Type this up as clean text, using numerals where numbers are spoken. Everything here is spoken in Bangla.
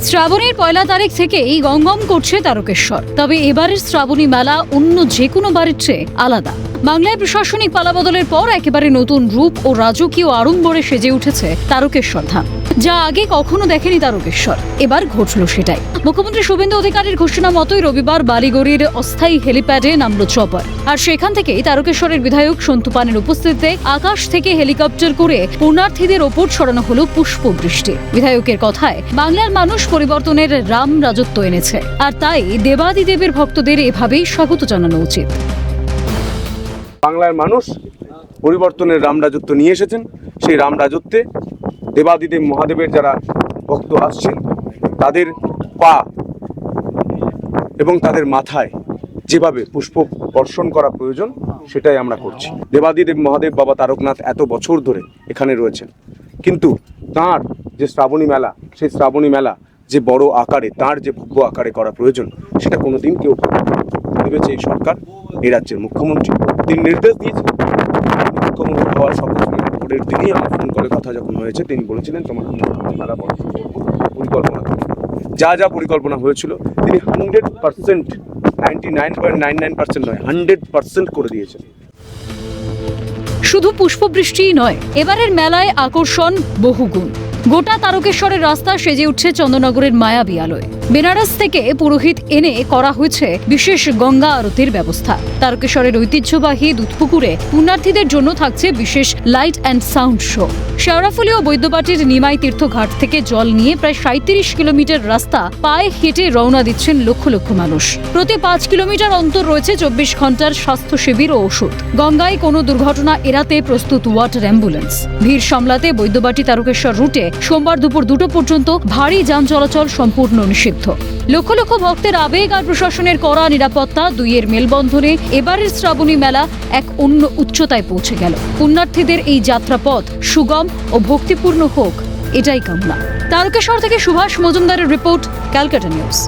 শ্রাবণের 1 তারিখ থেকেই গমগম করছে তারকেশ্বর। তবে এবারের শ্রাবণী মেলা অন্য যে কোনো বারের চেয়ে আলাদা। বাংলায় প্রশাসনিক পালাবদলের পর একেবারে নতুন রূপ ও রাজকীয় আড়ম্বরে সেজে উঠেছে তারকেশ্বর ধাম, যা আগে কখনো দেখেনি তারকেশ্বর। এবার ঘটল সেটাই। মুখ্যমন্ত্রী শুভেন্দু অধিকারীর ঘোষণা মতোই রবিবার বালিগড়ির অস্থায়ী হেলিপ্যাডে নামল চপার। আর সেখান থেকেই তারকেশ্বরের বিধায়ক সন্তু পানের উপস্থিতিতে আকাশ থেকে হেলিকপ্টার করে পুণ্যার্থীদের ওপর ছড়ানো হলো পুষ্পবৃষ্টি। বিধায়কের কথায়, বাংলার মানুষ পরিবর্তনের রাম রাজত্ব এনেছে, আর তাই দেবাদিদেবের ভক্তদের এভাবেই স্বাগত জানানো উচিত। বাংলার মানুষ পরিবর্তনের রাম রাজত্ব নিয়ে এসেছেন। সেই রাম রাজত্বে দেবাদিদেব মহাদেবের যারা ভক্ত আসছেন, তাদের পা এবং তাদের মাথায় যেভাবে পুষ্প বর্ষণ করা প্রয়োজন, সেটাই আমরা করছি। দেবাদিদেব মহাদেব বাবা তারকনাথ এত বছর ধরে এখানে রয়েছেন, কিন্তু তাঁর যে শ্রাবণী মেলা, সেই শ্রাবণী মেলা যে বড় আকারে, তাঁর যে ভব্য আকারে করা প্রয়োজন, সেটা কোনোদিন কেউ ভেবেছে এই সরকার, এই রাজ্যের মুখ্যমন্ত্রী। তিনি নির্দেশ দিয়েছেন। মুখ্যমন্ত্রী হওয়ার শপথ পরের দিনই আমার ফোন করে কথা যখন হয়েছে, তিনি বলেছিলেন তোমার মেলা পরিকল্পনা যা যা পরিকল্পনা হয়েছিল তিনি 100%, 99.99% নয়, 100% করে দিয়েছেন। শুধু পুষ্পবৃষ্টিই নয়, এবারের মেলায় আকর্ষণ বহুগুণ। গোটা তারকেশ্বরের রাস্তা সেজে উঠছে চন্দননগরের মায়াবী আলোয়। বেনারস থেকে পুরোহিত এনে করা হয়েছে বিশেষ গঙ্গা আরতির ব্যবস্থা। তারকেশ্বরের ঐতিহ্যবাহী দুধপুকুরে পুণ্যার্থীদের জন্য থাকছে বিশেষ light and sound show. Sheoraphuli ও বৈদ্যবাটির নিমাই তীর্থঘাট থেকে জল নিয়ে প্রায় 37 কিলোমিটার রাস্তা পায়ে হেঁটে রওনা দিচ্ছেন লক্ষ লক্ষ মানুষ। প্রতি 5 কিলোমিটার অন্তর রয়েছে 24 ঘন্টার স্বাস্থ্য শিবির ও ওষুধ। গঙ্গায় কোনো দুর্ঘটনা এড়াতে প্রস্তুত ওয়াটার অ্যাম্বুলেন্স। ভিড় সামলাতে বৈদ্যবাটি তারকেশ্বর রুটে সোমবার দুপুর 2টো পর্যন্ত ভারী যান চলাচল সম্পূর্ণ নিষিদ্ধ। লক্ষ লক্ষ ভক্তের আবেগ আর প্রশাসনের কড়া নিরাপত্তা দুইয়ের মেলবন্ধনে এবারের শ্রাবণী মেলা এক অন্য উচ্চতায় পৌঁছে গেল। পুণ্যার্থীদের এই যাত্রাপথ সুগম ও ভক্তিপূর্ণ হোক, এটাই কামনা। তারকেশ্বর থেকে সুভাষ মজুমদারের রিপোর্ট, ক্যালকাটা নিউজ।